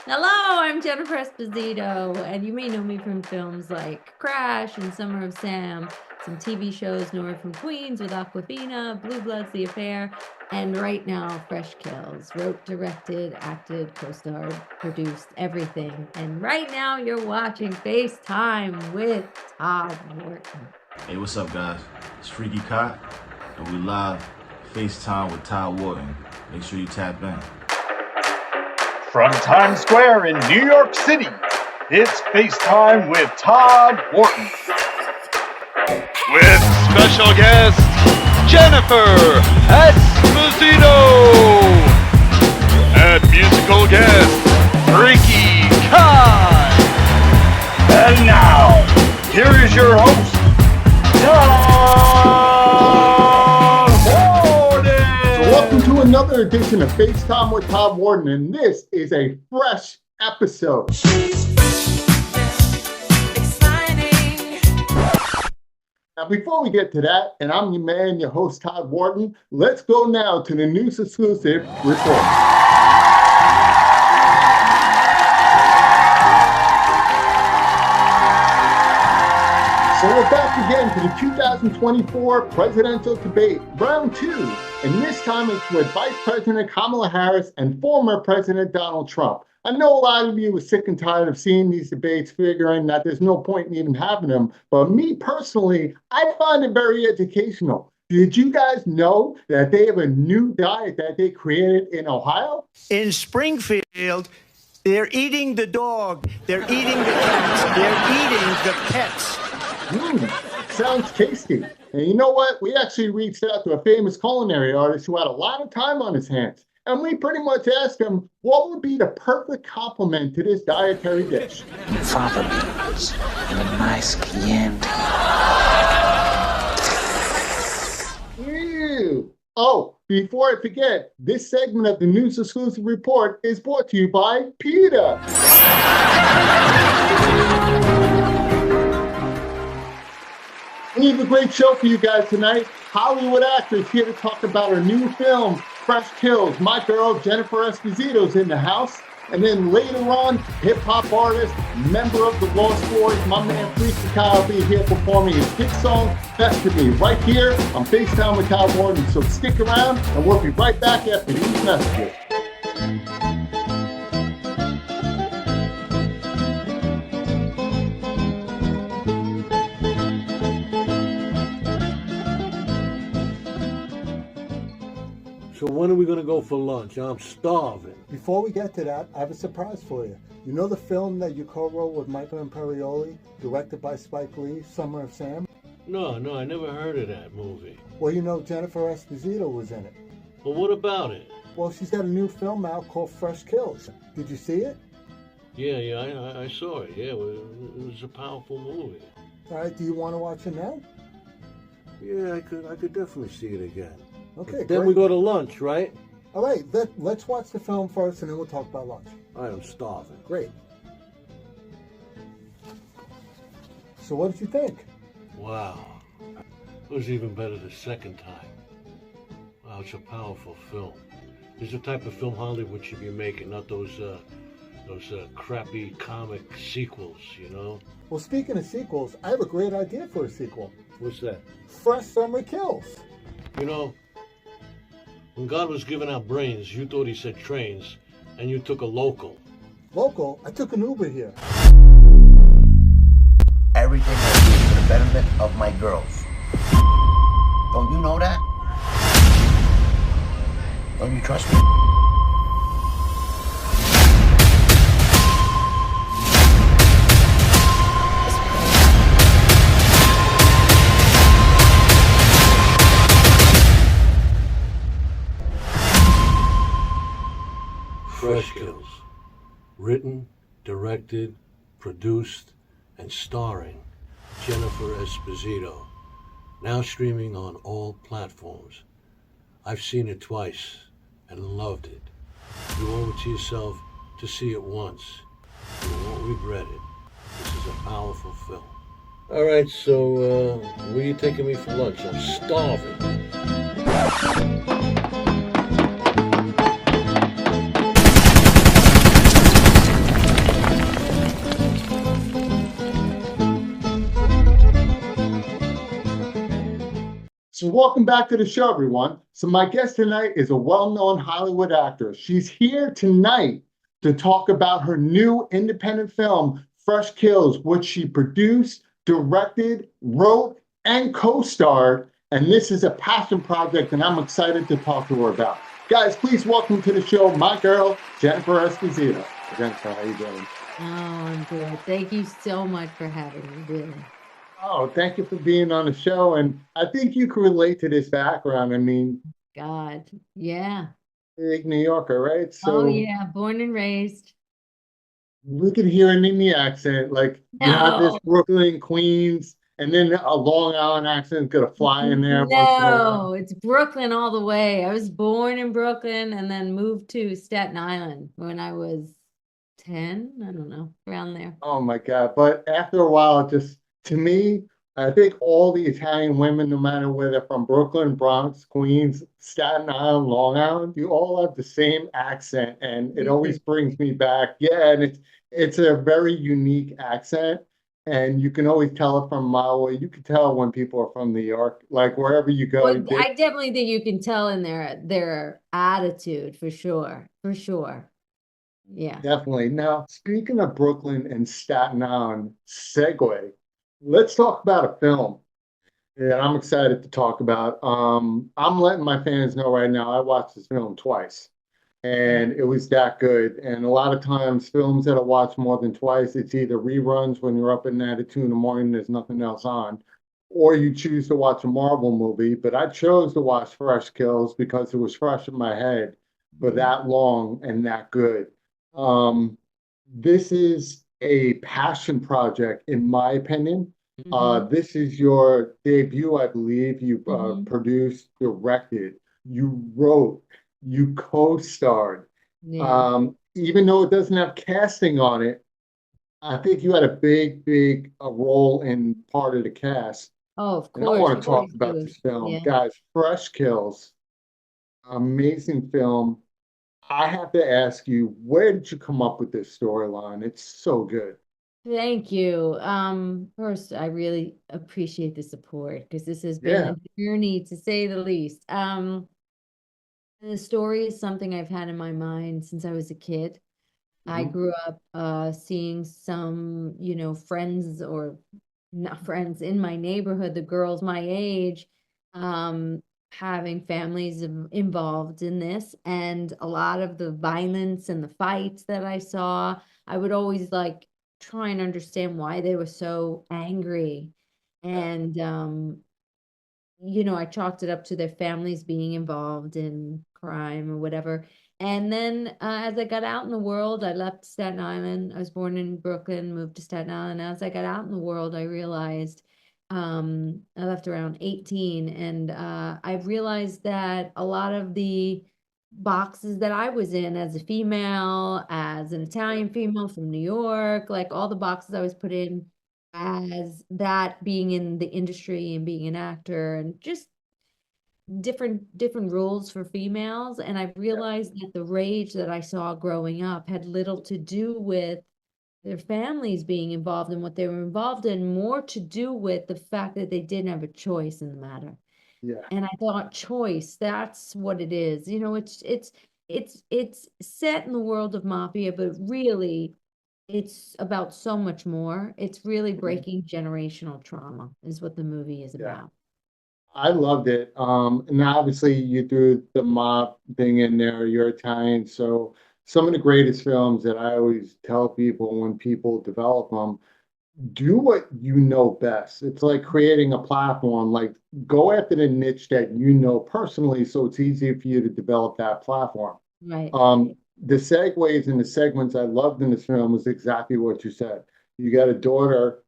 Hello, I'm Jennifer Esposito, and you may know me from films like Crash and Summer of Sam, some TV shows, Nora from Queens with Aquafina, Blue Bloods, The Affair, and right now, Fresh Kills. Wrote, directed, acted, co-starred, produced, everything. And right now, you're watching FaceTime with Todd Wharton. Hey, what's up, guys? It's Freaky Cot, and we live FaceTime with Todd Wharton. Make sure you tap in. From Times Square in New York City, it's FaceTime with Todd Wharton. With special guest, Jennifer Esposito. And musical guest, Freaky Cot. And now, here is your host, Todd Wharton. Welcome to another edition of FaceTime with Todd Wharton, and this is a fresh episode. Now, before we get to that, and I'm your man, your host, Todd Wharton, let's go now to the news exclusive report. So we're back again to the 2024 presidential debate, round two, and this time it's with Vice President Kamala Harris and former President Donald Trump. I know a lot of you are sick and tired of seeing these debates, figuring that there's no point in even having them, but me personally, I find it very educational. Did you guys know that they have a new diet that they created in Ohio? In Springfield, they're eating the dog, they're eating the cats, they're eating the pets. Sounds tasty. And you know what? We actually reached out to a famous culinary artist who had a lot of time on his hands. And we pretty much asked him what would be the perfect complement to this dietary dish. Fava beans and a nice Chianti. Ew. Oh, before I forget, this segment of the News Exclusive Report is brought to you by PETA. We have a great show for you guys tonight. Hollywood actors here to talk about our new film, Fresh Kills. My girl, Jennifer Esposito's in the house. And then later on, hip-hop artist, member of the Lost Boys, my man Freaky Cot will be here performing his hit song, Best of Me, right here on FaceTime with Todd Wharton. So stick around, and we'll be right back after these messages. So when are we going to go for lunch? I'm starving. Before we get to that, I have a surprise for you. You know the film that you co-wrote with Michael Imperioli, directed by Spike Lee, Summer of Sam? No, I never heard of that movie. Well, you know Jennifer Esposito was in it. Well, what about it? Well, she's got a new film out called Fresh Kills. Did you see it? Yeah, I saw it. Yeah, it was a powerful movie. All right, do you want to watch it now? Yeah, I could definitely see it again. Okay, Then great. we go to lunch, right? All right, let's watch the film first, and then we'll talk about lunch. I am starving. Great. So what did you think? Wow. It was even better the second time. Wow, it's a powerful film. It's the type of film Hollywood should be making, not those crappy comic sequels, you know? Well, speaking of sequels, I have a great idea for a sequel. What's that? Fresh Summer Kills. You know, when God was giving out brains, you thought he said trains, and you took a local. Local? I took an Uber here. Everything I do is for the betterment of my girls. Don't you know that? Don't you trust me? Fresh Kills. Written, directed, produced, and starring Jennifer Esposito. Now streaming on all platforms. I've seen it twice and loved it. You owe it to yourself to see it once. You won't regret it. This is a powerful film. All right, so where are you taking me for lunch? I'm starving. So welcome back to the show, everyone. So my guest tonight is a well-known Hollywood actress. She's here tonight to talk about her new independent film, Fresh Kills, which she produced, directed, wrote, and co-starred. And this is a passion project, and I'm excited to talk to her about. Guys, please welcome to the show my girl, Jennifer Esposito. Jennifer, how you doing? Oh, I'm good. Thank you so much for having me, really. Oh, thank you for being on the show. And I think you can relate to this background. I mean, God, yeah. big New Yorker, right? Oh, So yeah. Born and raised. we could hear it in the accent. Like you have this No, Brooklyn, Queens, and then a Long Island accent gonna fly in there once in a while. no, it's Brooklyn all the way. I was born in Brooklyn and then moved to Staten Island when I was 10. I don't know, around there. Oh my God. But after a while, it just to me, I think all the Italian women, no matter where they're from, Brooklyn, Bronx, Queens, Staten Island, Long Island, you all have the same accent, and it Me too. always brings me back. Yeah, and it's a very unique accent, and you can always tell it from a mile away. You can tell when people are from New York, like wherever you go. Well, I definitely think you can tell in their attitude for sure. For sure. Yeah. Definitely. Now, speaking of Brooklyn and Staten Island, segue, let's talk about a film. Yeah, I'm excited to talk about. I'm letting my fans know right now, I watched this film twice, and it was that good. And a lot of times, films that I watch more than twice, it's either reruns when you're up at night at 2 in the morning, there's nothing else on, or you choose to watch a Marvel movie. But I chose to watch Fresh Kills because it was fresh in my head for that long and that good. Um, this is a passion project, in my opinion. Mhm. This is your debut, I believe. You Mhm. produced, directed, you wrote, you co-starred. Yeah. Even though it doesn't have casting on it, I think you had a big role in part of the cast. Oh, of And I course. want You to talk always about do. this film. Yeah. Guys, Fresh Kills, amazing film. I have to ask you, where did you come up with this storyline? It's so good. Thank you. First, I really appreciate the support because this has been Yeah. a journey to say the least. The story is something I've had in my mind since I was a kid. I Mhm. grew up seeing some, friends or not friends in my neighborhood, the girls my age, um, having families involved in this. And a lot of the violence and the fights that I saw, I would always like try and understand why they were so angry. Yeah. And I chalked it up to their families being involved in crime or whatever. And then as I got out in the world, I left Staten Island. I was born in Brooklyn, moved to Staten Island. As I got out in the world, I realized I left around 18, and I realized that a lot of the boxes that I was in as a female, as an Italian female from New York, like all the boxes I was put in as that being in the industry and being an actor and just different rules for females. And I realized that the rage that I saw growing up had little to do with their families being involved in what they were involved in, more to do with the fact that they didn't have a choice in the matter. Yeah. And I thought choice, that's what it is. It's set in the world of mafia, but really it's about so much more. It's really Mhm. breaking generational trauma is what the movie is Yeah. about. I loved it. And obviously you threw the mob thing in there. You're Italian, so some of the greatest films that I always tell people when people develop them, do what you know best. It's like creating a platform, like go after the niche that you know personally, so it's easier for you to develop that platform. Right. The segues and the segments I loved in this film was exactly what you said. You got a daughter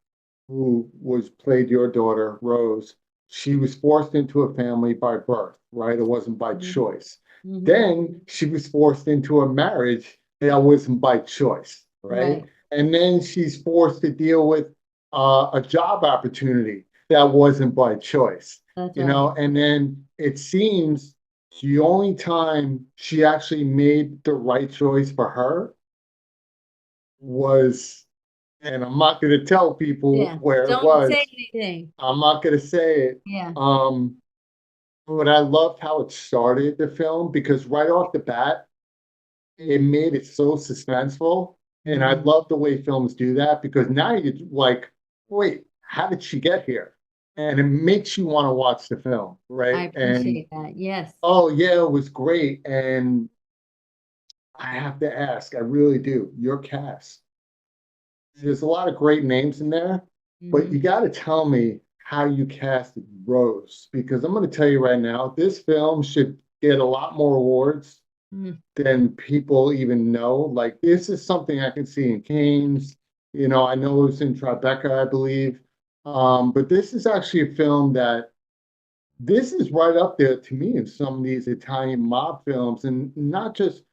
who was played your daughter, Rose. She was forced into a family by birth, right? It wasn't by Mhm. choice. Mhm. Then she was forced into a marriage that wasn't by choice, right? Right. And then she's forced to deal with a job opportunity that wasn't by choice, That's you right. know? And then it seems the only time she actually made the right choice for her was, and I'm not going to tell people Yeah. where it Don't say was. anything. I'm not going to say it. Yeah. Um, But I loved how it started the film because right off the bat, it made it so suspenseful. And I love the way films do that because now you're like, wait, how did she get here? And it makes you want to watch the film, I right? And appreciate that. Yes. oh yeah, it was great. And I have to ask, I really do, your cast. There's a lot of great names in there, but you got to tell me how you casted Rose because I'm going to tell you right now, this film should get a lot more awards than people even know. Like this is something I can see in Canes. You know, I know it was in Tribeca, I believe. But this is actually a film that this is right up there to me in some of these Italian mob films, and not just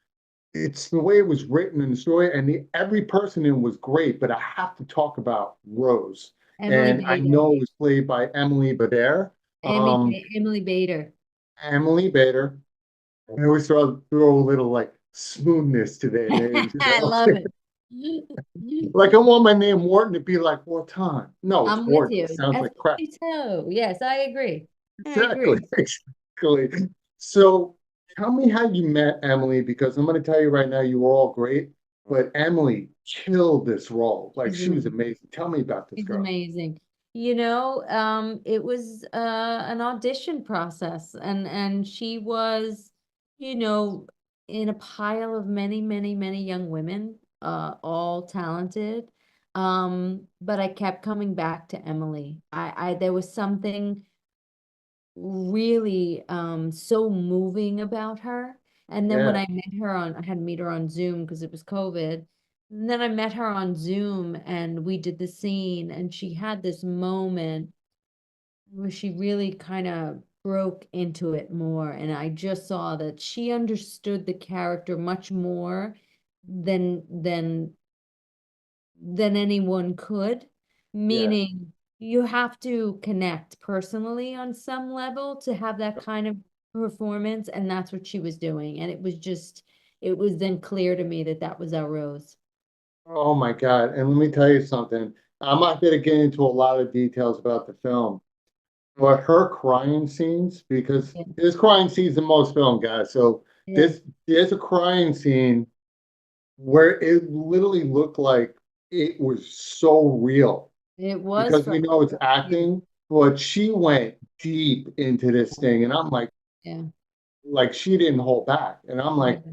it's the way it was written in the story, and every person in it was great. But I have to talk about Rose, Emily and I Bader. know it was played by Emily Bader. Emily Bader. Emily Bader. I always throw a little like smoothness to their names, you I know. love it. Like I want my name Wharton to be like Wharton. No, it's I'm with Wharton. you. It sounds like crap. Esposito. Yes, I agree. I Exactly, agree. exactly. So tell me how you met Emily, because I'm going to tell you right now, you were all great, but Emily killed this role. Like She's she was amazing. amazing. Tell me about this She's girl. amazing. It was an audition process, and she was, you know, in a pile of many, many, many young women, all talented. But I kept coming back to Emily. There was something really so moving about her. And then when Yeah, I met her I had to meet her on Zoom because it was COVID. And then I met her on Zoom and we did the scene and she had this moment where she really kind of broke into it more. And I just saw that she understood the character much more than anyone could, yeah. meaning you have to connect personally on some level to have that kind of performance, and that's what she was doing. And it was then clear to me that that was our Rose. Oh my God. And let me tell you something. I'm not going to get into a lot of details about the film, but her crying scenes, because Yeah, there's crying scenes in most film, guys. So yeah, there's a crying scene where it literally looked like it was so real it was because for we know it's yeah, acting, but she went deep into this thing, and I'm yeah, like she didn't hold back, and I'm yeah, like,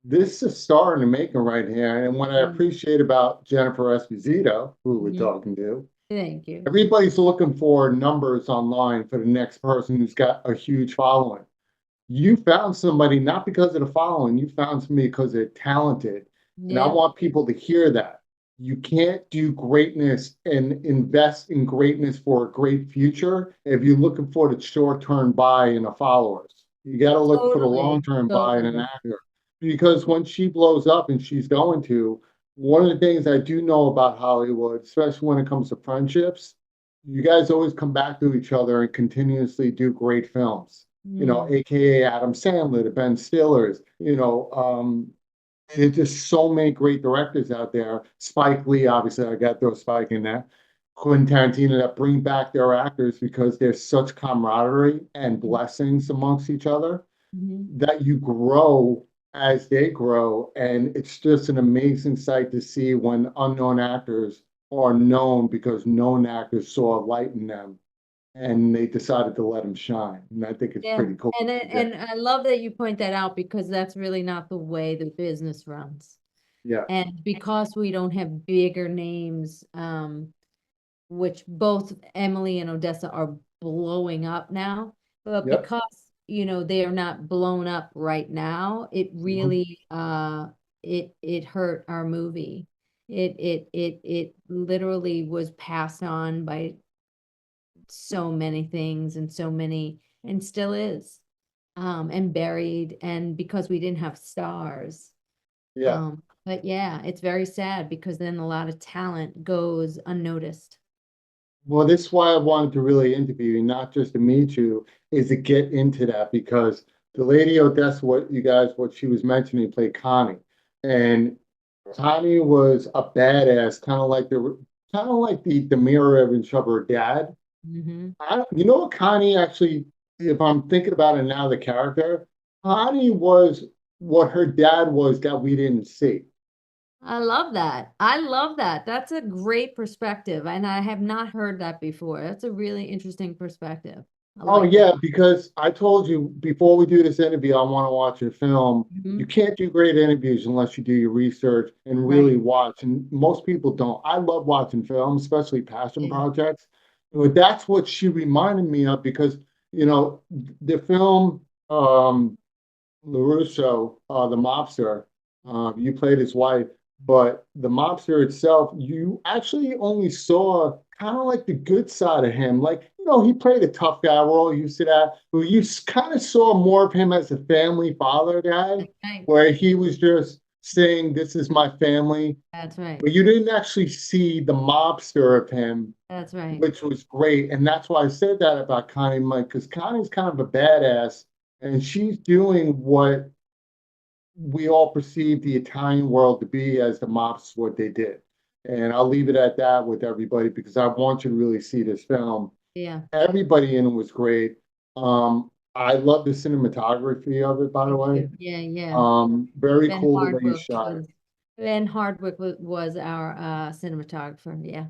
this is a star in the making right here. And what I yeah. appreciate about Jennifer Esposito, who we're Mhm. talking to, Thank you. everybody's looking for numbers online for the next person who's got a huge following. You found somebody not because of the following, you found somebody because they're talented. And I Yeah, want people to hear that. You can't do greatness and invest in greatness for a great future if you're looking for the short-term buy in the followers. You got to look for the totally, long-term buy in an totally. actor. Because when she blows up, and she's going to, one of the things I do know about Hollywood, especially when it comes to friendships, you guys always come back to each other and continuously do great films. You know, Mm. AKA Adam Sandler, the Ben Stillers, there's just so many great directors out there. Spike Lee, obviously, I got to throw Spike in there. Quentin Tarantino that bring back their actors because there's such camaraderie and blessings amongst each other Mhm. that you grow as they grow. And it's just an amazing sight to see when unknown actors are known because known actors saw a light in them and they decided to let them shine. And I think it's Yeah, pretty cool. Yeah. and I love that you point that out because that's really not the way the business runs. Yeah. And because we don't have bigger names, which both Emily and Odessa are blowing up now, but Yep. because, they are not blown up right now, it Mhm. really, it hurt our movie. It literally was passed on by so many things and so many, and still is, and buried, and because we didn't have stars. Yeah. But yeah, it's very sad because then a lot of talent goes unnoticed. Well, this is why I wanted to really interview you, not just to meet you, is to get into that because the lady Odessa, what she was mentioning, played Connie. And Connie was a badass, kind of like the mirror image of her dad. Hmm. You know what Connie actually if I'm thinking about it now, the character, Connie was what her dad was that we didn't see. I love that. I love that. That's a great perspective, and I have not heard that before. That's a really interesting perspective. I Oh like yeah, that. because I told you before we do this interview, I want to watch your film. You Mhm. can't do great interviews unless you do your research and really Right. watch. And most people don't. I love watching films, especially passion Yeah. projects. But that's what she reminded me of because, the film LaRusso, the mobster, you played his wife, but the mobster itself, you actually only saw kind of like the good side of him. Like, he played a tough guy. We're all used to that. But you kind of saw more of him as a family father guy, That's right. where he was just saying, "This is my family." That's right. But you didn't actually see the mobster of him, That's right. which was great. And that's why I said that about Connie Mike, because Connie's kind of a badass and she's doing what we all perceive the Italian world to be as the mobs what they did. And I'll leave it at that with everybody because I want you to really see this film. Yeah. Everybody in it was great. I love the cinematography of it, by the way. Yeah, yeah. Very Ben cool the way you Hardwick shot it. was Ben Hardwick was our cinematographer. Yeah.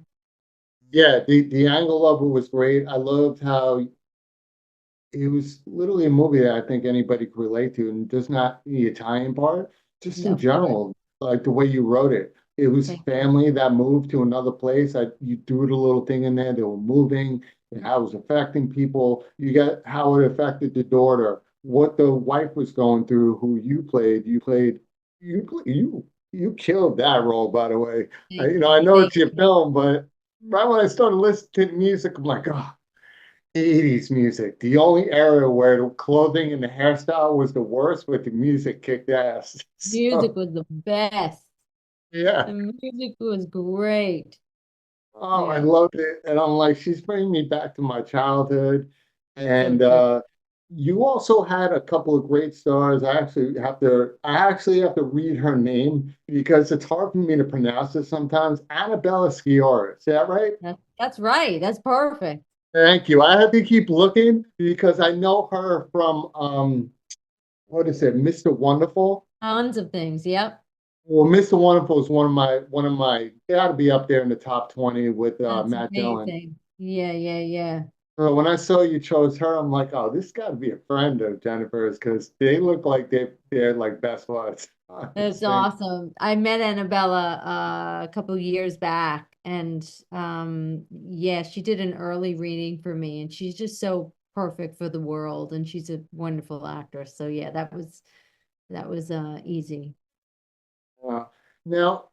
Yeah, the angle of it was great. I loved how it was literally a movie that I think anybody could relate to, and just not the Italian part, just in No, right. general, like the way you wrote it. It was Thank family that moved to another place. You threw the little thing in there. They were moving, and how it was affecting people. You got how it affected the daughter, what the wife was going through, who you played. You killed that role, by the way. Thank I you. know Thank it's your you. film, but right when I started listening to the music, I'm like, oh. 80s music. The only era where the clothing and the hairstyle was the worst, but the music kicked ass. Music So, was the best. yeah. The music was great. Oh, I Yeah. loved it. And I'm like, she's bringing me back to my childhood. So And true. you also had a couple of great stars. I actually have to read her name because it's hard for me to pronounce it sometimes. Annabella Sciorra. Is that right? That's right. That's perfect. Thank you. I had to keep looking because I know her from what is it, Mr. Wonderful? Tons of things. Yep. Well, Mr. Wonderful is one of my got to be up there in the top 20 with That's Matt Dillon. amazing. Yeah, yeah, yeah. So when I saw you chose her, I'm like, oh, this got to be a friend of Jennifer's because they look like they're like best buds. That's Same. awesome. I met Annabella a couple years back, and yeah, she did an early reading for me, and she's just so perfect for the world, and she's a wonderful actress. So yeah, that was easy. Uh, Now,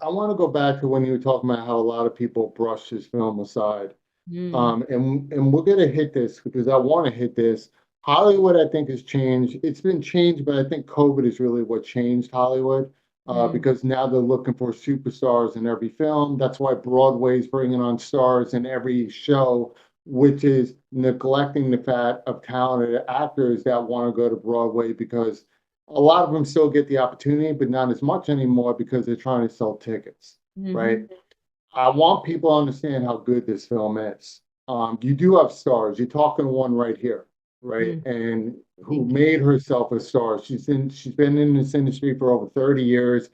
I want to go back to when you were talking about how a lot of people brush this film aside. Mm, And we're gonna hit this because I want to hit this. Hollywood, I think, has changed. It's been changed, but I think COVID is really what changed Hollywood. mm, Because now they're looking for superstars in every film. That's why Broadway's bringing on stars in every show, which is neglecting the fact of talented actors that want to go to Broadway because a lot of them still get the opportunity, but not as much anymore because they're trying to sell tickets, right? hmm. I want people to understand how good this film is. You do have stars. You're talking to one right here, right? Mm. And who Thank you. made herself a star. She's been in this industry for over 30 years.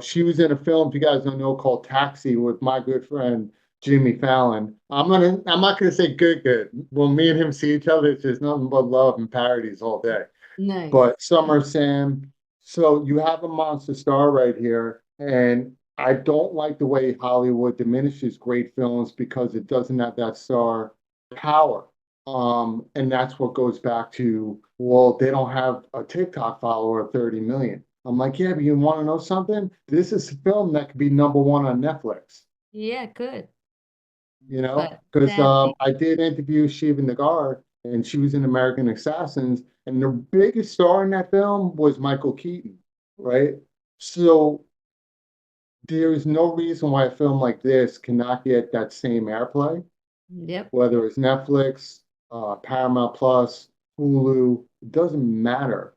She was in a film, if you guys don't know, called Taxi with my good friend Jimmy Fallon. I'm not gonna say good. When me and him see each other, it's just nothing but love and parodies all day. Nice. But Summer Sam, so you have a monster star right here, and I don't like the way Hollywood diminishes great films because it doesn't have that star power. And that's what goes back to, well, they don't have a TikTok follower of 30 million. I'm like, yeah, but you want to know something? This is a film that could be #1 on Netflix, Yeah, good. But because sadly, I did interview Shiva Nagar, and she was in American Assassins, and the biggest star in that film was Michael Keaton, right? So there is no reason why a film like this cannot get that same airplay, yep. whether it's Netflix, Paramount Plus, Hulu, it doesn't matter.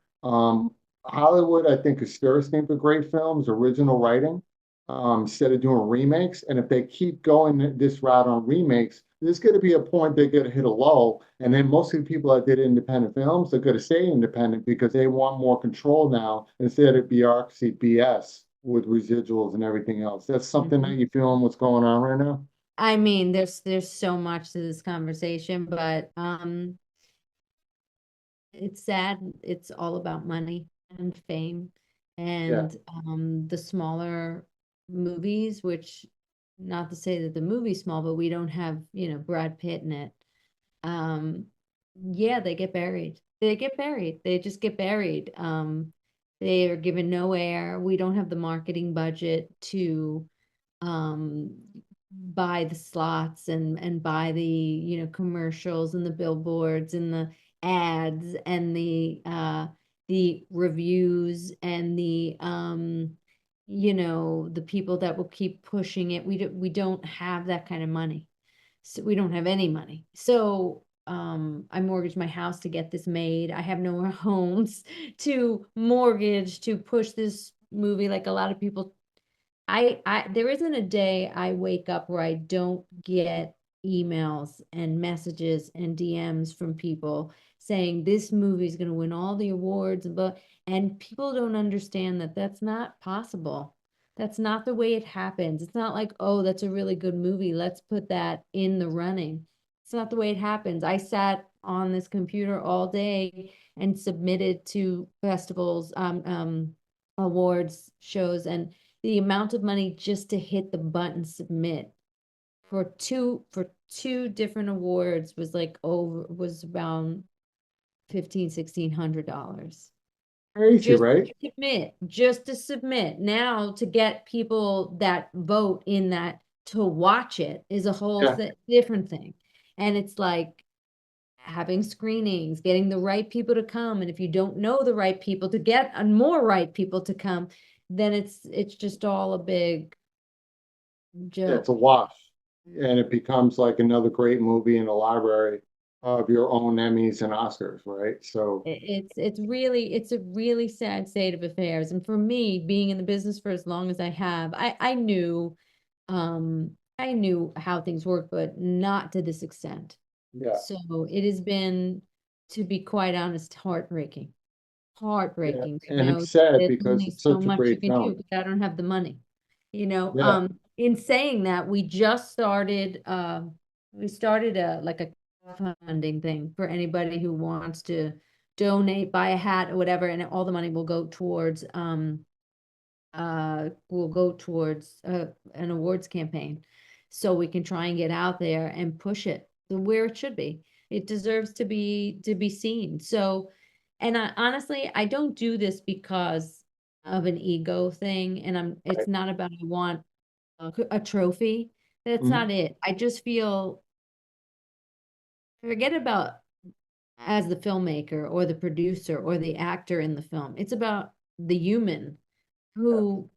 Hollywood, I think, is thirsting for great films, original writing. instead of doing remakes. And if they keep going this route on remakes, there's going to be a point they're going to hit a lull. And then most of the people that did independent films are going to stay independent because they want more control now instead of bureaucracy BS with residuals and everything else. That's something that you feeling what's going on right now? I mean, there's so much to this conversation, but it's sad. It's all about money and fame, Yeah. and the smaller movies, which, not to say that the movie's small, but we don't have, Brad Pitt in it. Um, yeah, they get buried. They get buried. They just get buried. They are given no air. We don't have the marketing budget to um buy the slots and buy the, commercials and the billboards and the ads and the reviews and the people that will keep pushing it. We don't have that kind of money. So we don't have any money. So I mortgaged my house to get this made. I have no homes to mortgage to push this movie like a lot of people. There isn't a day I wake up where I don't get emails and messages and DMs from people saying this movie is going to win all the awards, and people don't understand that that's not possible. That's not the way it happens. It's not like, oh, that's a really good movie, let's put that in the running. It's not the way it happens. I sat on this computer all day and submitted to festivals, awards shows, and the amount of money just to hit the button submit for two different awards was around $1,500-$1,600. Crazy, right? Just to submit. Now to get people that vote in that to watch it is a whole Yeah. different thing. And it's like having screenings, getting the right people to come. And if you don't know the right people, to get more right people to come, then it's just all a big Yeah, it's joke. a wash. And it becomes like another great movie in the library of your own Emmys and Oscars, right? So, It's a really sad state of affairs. And for me, being in the business for as long as I have, I knew how things work, but not to this extent. yeah. So it has been, to be quite honest, heartbreaking. Yeah. Heartbreaking to And know it's sad there's because only it's so such a much you great can do film. because I don't have the money. Yeah. In saying that, we just started a like a funding thing for anybody who wants to donate, buy a hat or whatever, and all the money will go towards an awards campaign, so we can try and get out there and push it to where it should be. It deserves to be seen. So, and honestly, I don't do this because of an ego thing, and it's Right. not about I want a trophy. That's Mhm. not it. I just feel, forget about as the filmmaker or the producer or the actor in the film. It's about the human Yeah. who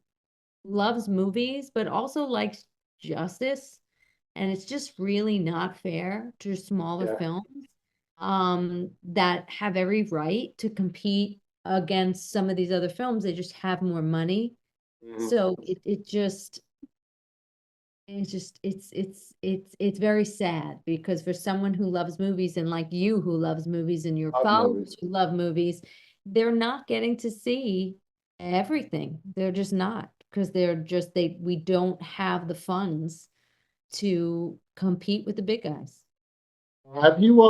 loves movies, but also likes justice. And it's just really not fair to smaller Yeah. films that have every right to compete against some of these other films. They just have more money. Mhm. So it's very sad, because for someone who loves movies, and like you who loves movies, and your Love followers movies. who love movies, they're not getting to see everything. They're just not, because we don't have the funds to compete with the big guys. Have you,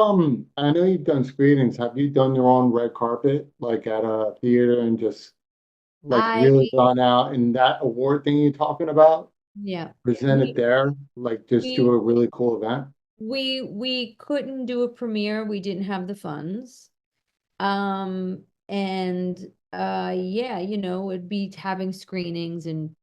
I know you've done screenings. Have you done your own red carpet, like at a theater and just like I really gone out and that award thing you're talking about, Yeah, present it we there, like just do we a really cool event? we couldn't do a premiere. We didn't have the funds. And yeah, it'd be having screenings and,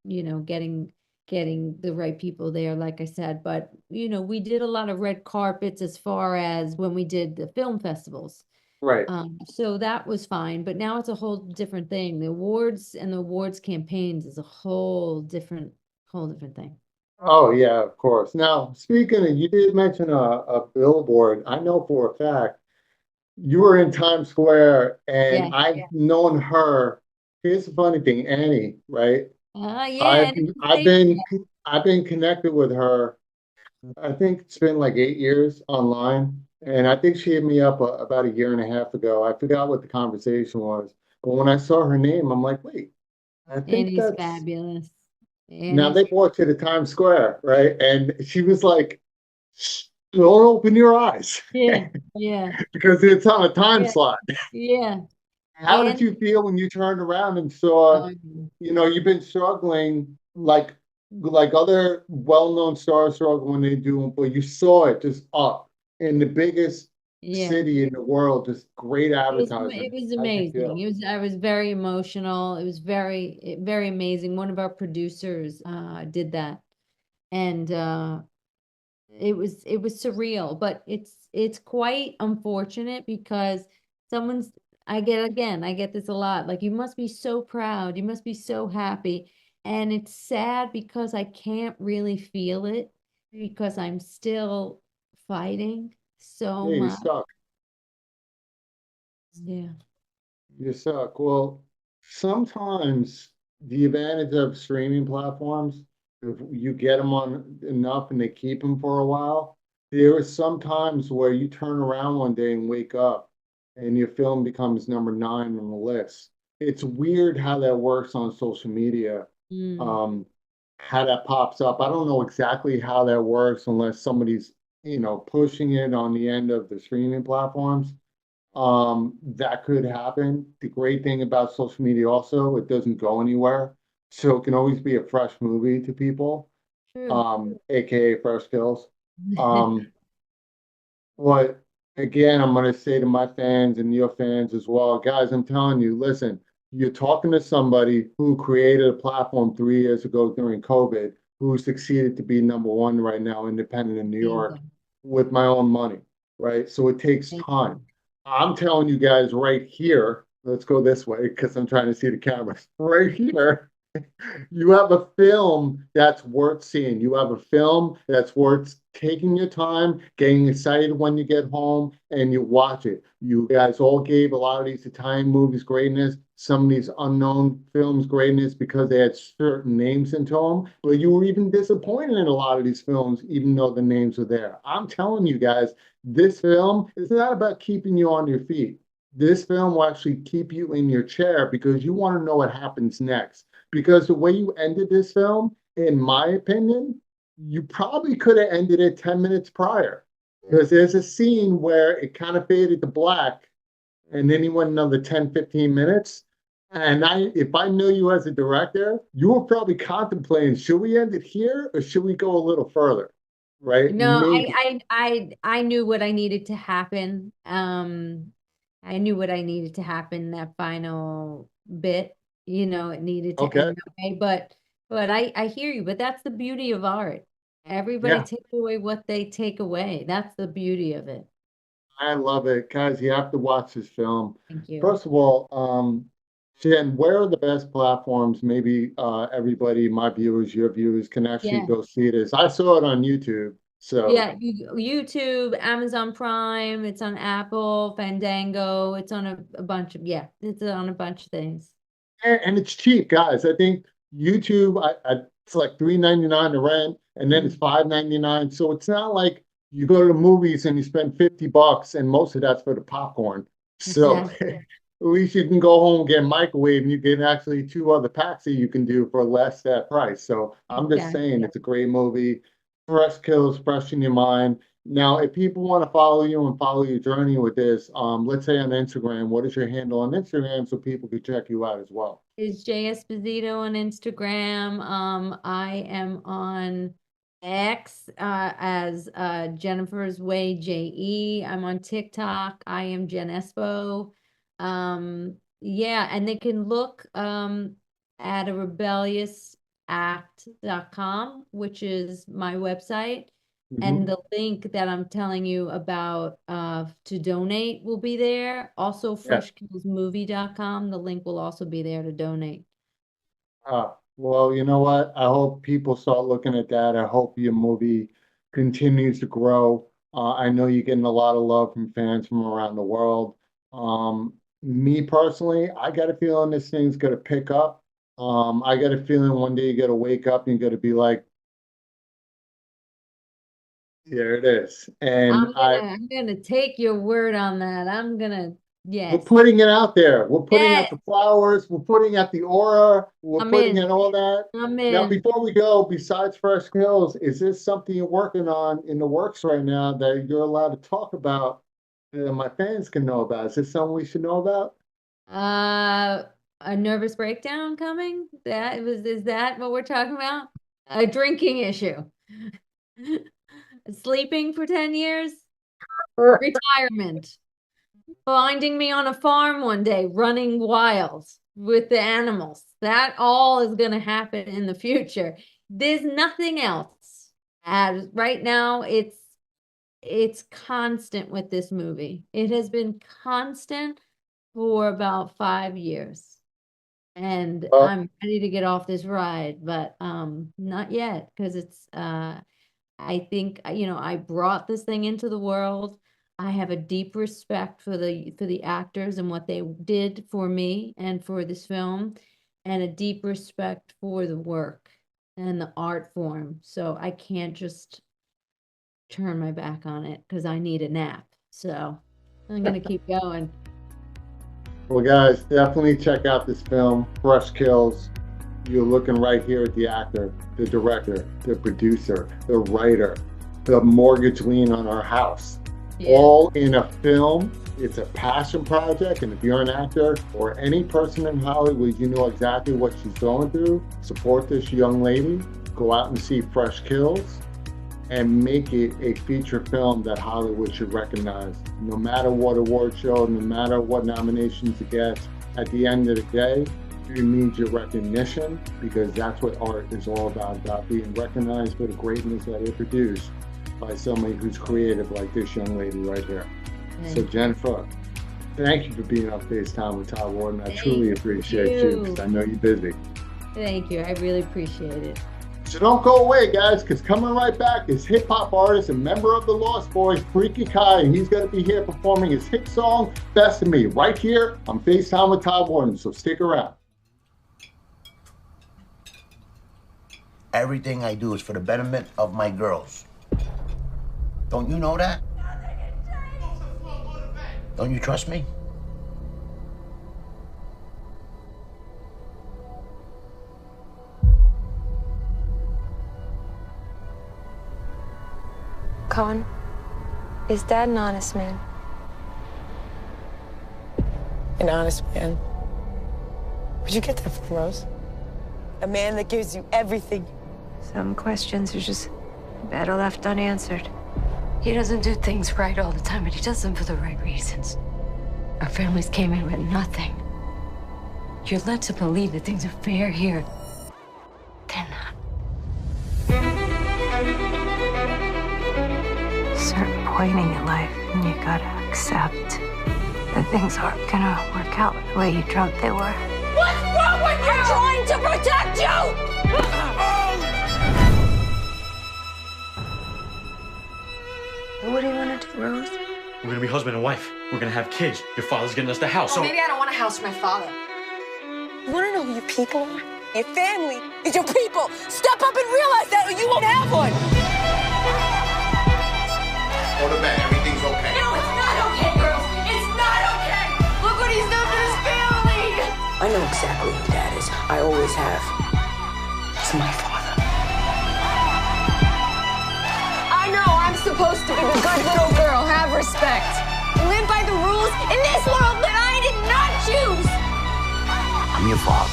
getting the right people there, like I said. But, we did a lot of red carpets as far as when we did the film festivals. Right. So that was fine, but now it's a whole different thing. The awards and the awards campaigns is a whole different thing. Oh, yeah, of course. Now, speaking of, you did mention a billboard. I know for a fact you were in Times Square and Yeah. I've known her. Here's the funny thing, Annie, right? Yeah, I've been I've been connected with her. I think it's been like 8 years online, and I think she hit me up about a year and a half ago. I forgot what the conversation was, but when I saw her name, I'm like, wait, I think Annie's that's fabulous. now Annie's they brought to the Times Square, right? And she was like, "Shh, don't open your eyes yeah, yeah, because it's on a time yeah, slot." yeah. How did And you feel when you turned around and saw, um, you've been struggling like other well-known stars struggle when they do, but you saw it just up in the biggest yeah. city in the world, just great It advertising. was How did you amazing. feel? I was very emotional. It was very amazing. One of our producers did that. And it was surreal, but it's quite unfortunate because someone's I get this a lot. Like, you must be so proud, you must be so happy. And it's sad because I can't really feel it because I'm still fighting so Yeah, you much. suck. Yeah. You suck. Well, sometimes the advantage of streaming platforms, if you get them on enough and they keep them for a while, there are some times where you turn around one day and wake up and your film becomes number 9 on the list. It's weird how that works on social media, Mm. um, how that pops up. I don't know exactly how that works unless somebody's, pushing it on the end of the streaming platforms. That could happen. The great thing about social media also, it doesn't go anywhere. So it can always be a fresh movie to people, True. aka fresh kills. Um, but again, I'm gonna say to my fans and your fans as well, guys, I'm telling you, listen, you're talking to somebody who created a platform 3 years ago during COVID, who succeeded to be number 1 right now, independent in New York, Amazing. with my own money, right? So it takes time. Amazing. I'm telling you guys right here, let's go this way because I'm trying to see the cameras. Right here, you have a film that's worth seeing. You have a film that's worth taking your time, getting excited when you get home, and you watch it. You guys all gave a lot of these Italian movies greatness, some of these unknown films greatness because they had certain names into them. But you were even disappointed in a lot of these films, even though the names were there. I'm telling you guys, this film is not about keeping you on your feet. This film will actually keep you in your chair because you want to know what happens next, because the way you ended this film, in my opinion, you probably could have ended it 10 minutes prior. Because there's a scene where it kind of faded to black and then he went another 10, 15 minutes. And if I knew you as a director, you were probably contemplating, should we end it here or should we go a little further? Right? No, Maybe. I knew what I needed to happen. I knew what I needed to happen that final bit. It needed to Okay. end that way. But I hear you. But that's the beauty of art. Everybody Yeah. take away what they take away. That's the beauty of it. I love it. Guys, you have to watch this film. Thank you. First of all, Jen, where are the best platforms? Maybe everybody, my viewers, your viewers, can actually Yeah. go see this. I saw it on YouTube. So, Yeah, YouTube, Amazon Prime, it's on Apple, Fandango, it's on a bunch of, yeah, it's on a bunch of things. and it's cheap, guys. I think YouTube, it's like $3.99 to rent, and then it's Mhm. $5.99. So it's not like you go to the movies and you spend $50, and most of that's for the popcorn. So Exactly. at least you can go home and get a microwave, and you get actually 2 other packs that you can do for less that price. So I'm just saying, Exactly. it's a great movie. Fresh kills, fresh in your mind. Now, if people want to follow you and follow your journey with this, let's say on Instagram, what is your handle on Instagram so people can check you out as well? Is J Esposito on Instagram. I am on X as Jennifer's Way JE. I'm on TikTok. I am Jen Espo. Yeah, and they can look at a rebelliousAct.com, which is my website. And Mhm. the link that I'm telling you about to donate will be there. Also, Yeah. freshkillsmovie.com. The link will also be there to donate. Well, you know what? I hope people start looking at that. I hope your movie continues to grow. I know you're getting a lot of love from fans from around the world. Me personally, I got a feeling this thing's going to pick up. I got a feeling one day you got to wake up and you got to be like, here it is. And I'm gonna take your word on that. we're Yes. putting it out there. We're putting Yes. out the flowers. We're putting out the aura. We're I'm putting in. in all that. I'm Now, in. before we go, besides Fresh Kills, is this something you're working on in the works right now that you're allowed to talk about that my fans can know about? Is this something we should know about? A nervous breakdown coming? Is that what we're talking about? A drinking issue. Sleeping for 10 years? Retirement. Finding me on a farm one day, running wild with the animals. That all is going to happen in the future. There's nothing else. As right now, it's constant with this movie. It has been constant for about 5 years. And I'm ready to get off this ride, but not yet, because it's I think, I brought this thing into the world. I have a deep respect for the actors and what they did for me and for this film, and a deep respect for the work and the art form. So I can't just turn my back on it because I need a nap. So I'm gonna keep going. Well, guys, definitely check out this film, Fresh Kills. You're looking right here at the actor, the director, the producer, the writer, the mortgage lien on our house. Yeah. All in a film. It's a passion project, and if you're an actor or any person in Hollywood, you know exactly what she's going through. Support this young lady. Go out and see Fresh Kills and make it a feature film that Hollywood should recognize. No matter what award show, no matter what nominations it gets, at the end of the day, you need your recognition, because that's what art is all about being recognized for the greatness that it produced by somebody who's creative like this young lady right here. So Jennifer, thank you for being on FaceTime with Todd Wharton. I truly appreciate you, because I know you're busy. Thank you. I really appreciate it. So don't go away, guys, because coming right back is hip-hop artist and member of the Lost Boys, Freaky Kai, and he's going to be here performing his hit song, Best of Me, right here on FaceTime with Todd Wharton, so stick around. Everything I do is for the betterment of my girls. Don't you know that? Don't you trust me? Con, is Dad an honest man? An honest man? Where'd you get that from, Rose? A man that gives you everything. Some questions are just better left unanswered. He doesn't do things right all the time, but he does them for the right reasons. Our families came in with nothing. You're led to believe that things are fair here. They're not. Certain point in your life, and you gotta accept that things aren't gonna work out the way you dreamt they were. What's wrong with you? I'm trying to protect you! What do you want to do, Rose? We're gonna be husband and wife. We're gonna have kids. Your father's getting us the house. Well, maybe I don't want a house for my father. You wanna know who your people are? Your family is your people. Step up and realize that, or you won't have one. Go to bed. Everything's okay. No, it's not okay, girls. It's not okay. Look what he's done to his family. I know exactly who Dad is. I always have. It's my father. I know I'm supposed to be the good little girl. Have respect. Live by the rules in this world that I did not choose. I'm your father.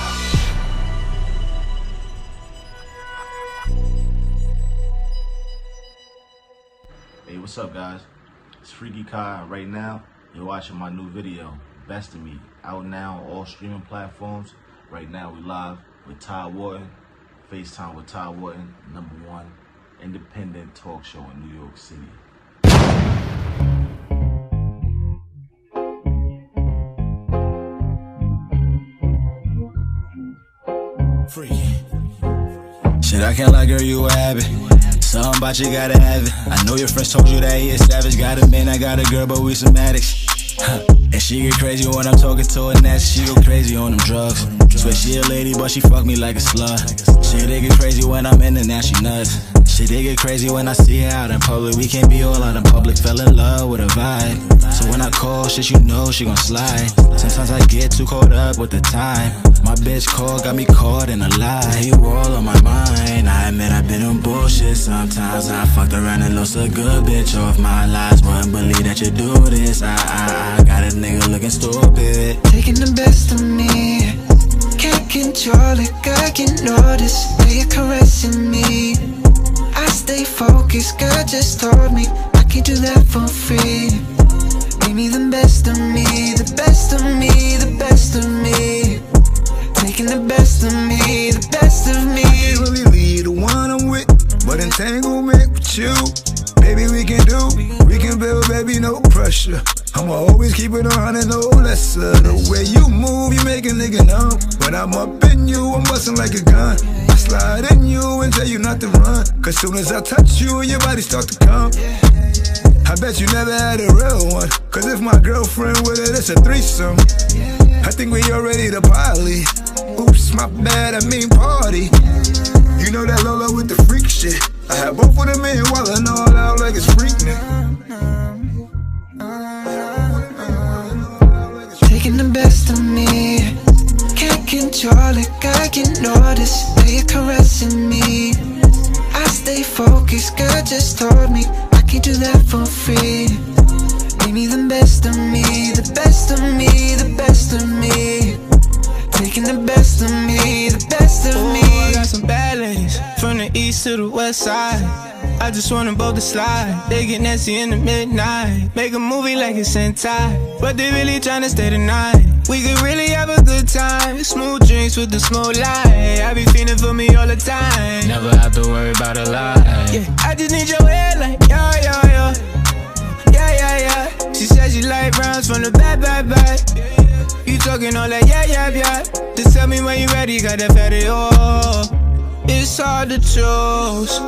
Hey, what's up, guys? It's Freaky Kai. Right now, you're watching my new video, Best of Me, out now on all streaming platforms. Right now, we live with Todd Wharton, FaceTime with Todd Wharton, #1 independent talk show in New York City. Free. Shit, I can't lie, girl, you a habit. Something about you gotta have it. I know your friends told you that he is savage. Got a man, I got a girl, but we some addicts. And she get crazy when I'm talking to her nasty. She go crazy on them drugs. Swear she a lady, but she fuck me like a slut. Shit, they get crazy when I'm in it, now she nuts. Shit, they get crazy when I see her out in public. We can't be all out in public, fell in love with a vibe. So when I call, shit, you know she gon' slide. Sometimes I get too caught up with the time. My bitch call, got me caught in a lie. You all on my mind. I admit I've been on bullshit sometimes. I fucked around and lost a good bitch off my lies. Wouldn't believe that you do this. I got a nigga looking stupid. Taking the best of me, can't control it, girl, you notice that you're caressing me. I stay focused, girl, just told me I can't do that for free. Give me the best of me, the best of me, the best of me. Taking the best of me, the best of me. I can't really lead the one I'm with, but entanglement with you, baby, we can build, baby, no pressure. I'ma always keep it on and no lesser. The way you move, you make a nigga numb. When I'm up in you, I'm busting like a gun. I slide in you and tell you not to run, cause soon as I touch you, your body start to come. I bet you never had a real one, cause if my girlfriend with it, it's a threesome. I think we all ready to poly. Oops, my bad, I mean party. You know that Lola with the freak shit. I have both of them in while I all out like it's Freaknik. Taking the best of me, can't control it, girl, you notice that you're caressing me. I stay focused, girl, just told me I can't do that for free. Give me the best of me, the best of me, the best of me. Taking the best of me, the best of me. I got some bad ladies from the east to the west side. I just want them both to slide. They get nasty in the midnight, make a movie like it's Sentai, but they really tryna stay the night. We could really have a good time, smooth drinks with the smooth light. I be feeling for me all the time, never have to worry about a lie. Yeah, I just need your head like yo, yo, yo. Yeah, yeah, yeah. She said she like rounds from the back, back, back. You talking all that, yeah, yeah, yeah. Just tell me when you ready, got that fatty, oh. It's hard to choose.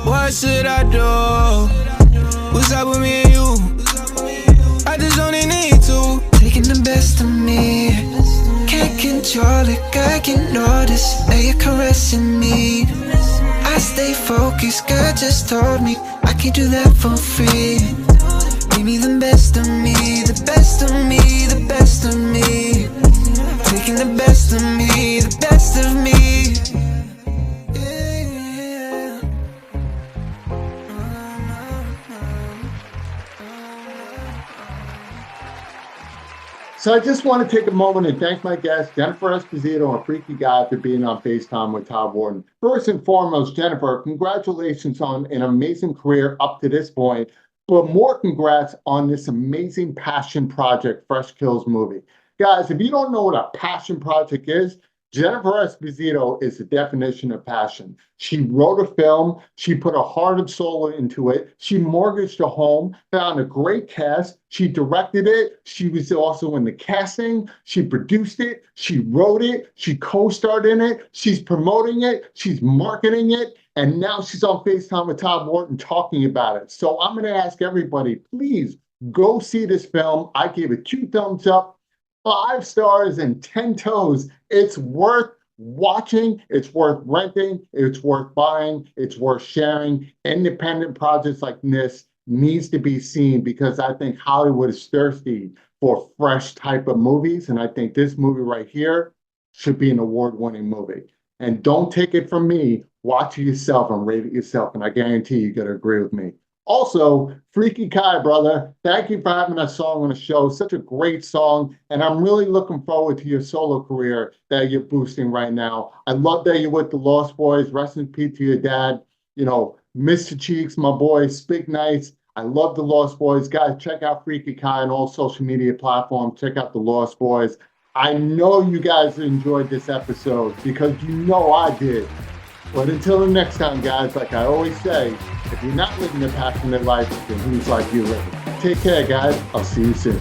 What should I do? What's up with me and you? I just only need to. Taking the best of me, can't control it, girl, you notice that you're caressing me. I stay focused, girl, just told me I can't do that for free. Give me the best of me, the best of me, the best of me. Taking the best of me, the best of me. So I just want to take a moment and thank my guest, Jennifer Esposito and Freaky Guy, for being on FaceTime with Todd Wharton. First and foremost, Jennifer, congratulations on an amazing career up to this point, but more congrats on this amazing passion project, Fresh Kills movie. Guys, if you don't know what a passion project is, Jennifer Esposito is the definition of passion. She wrote a film, she put her heart and soul into it, she mortgaged a home, found a great cast, she directed it, she was also in the casting, she produced it, she wrote it, she co-starred in it, she's promoting it, she's marketing it, and now she's on FaceTime with Todd Wharton talking about it. So I'm gonna ask everybody, please go see this film. I gave it 2 thumbs up, 5 stars and 10 toes. It's worth watching, it's worth renting, it's worth buying, it's worth sharing. Independent projects like this needs to be seen because I think Hollywood is thirsty for fresh type of movies. And I think this movie right here should be an award-winning movie. And don't take it from me, watch it yourself and rate it yourself. And I guarantee you're gonna agree with me. Also, Freaky Kai, brother, thank you for having that song on the show. Such a great song, and I'm really looking forward to your solo career that you're boosting right now. I love that you're with the Lost Boys. Rest in peace to your dad. You know, Mr. Cheeks, my boy, Speak Nice. I love the Lost Boys. Guys, check out Freaky Kai on all social media platforms. Check out the Lost Boys. I know you guys enjoyed this episode because you know I did. But until the next time, guys, like I always say, if you're not living a passionate life, then who's like you living? Take care, guys. I'll see you soon.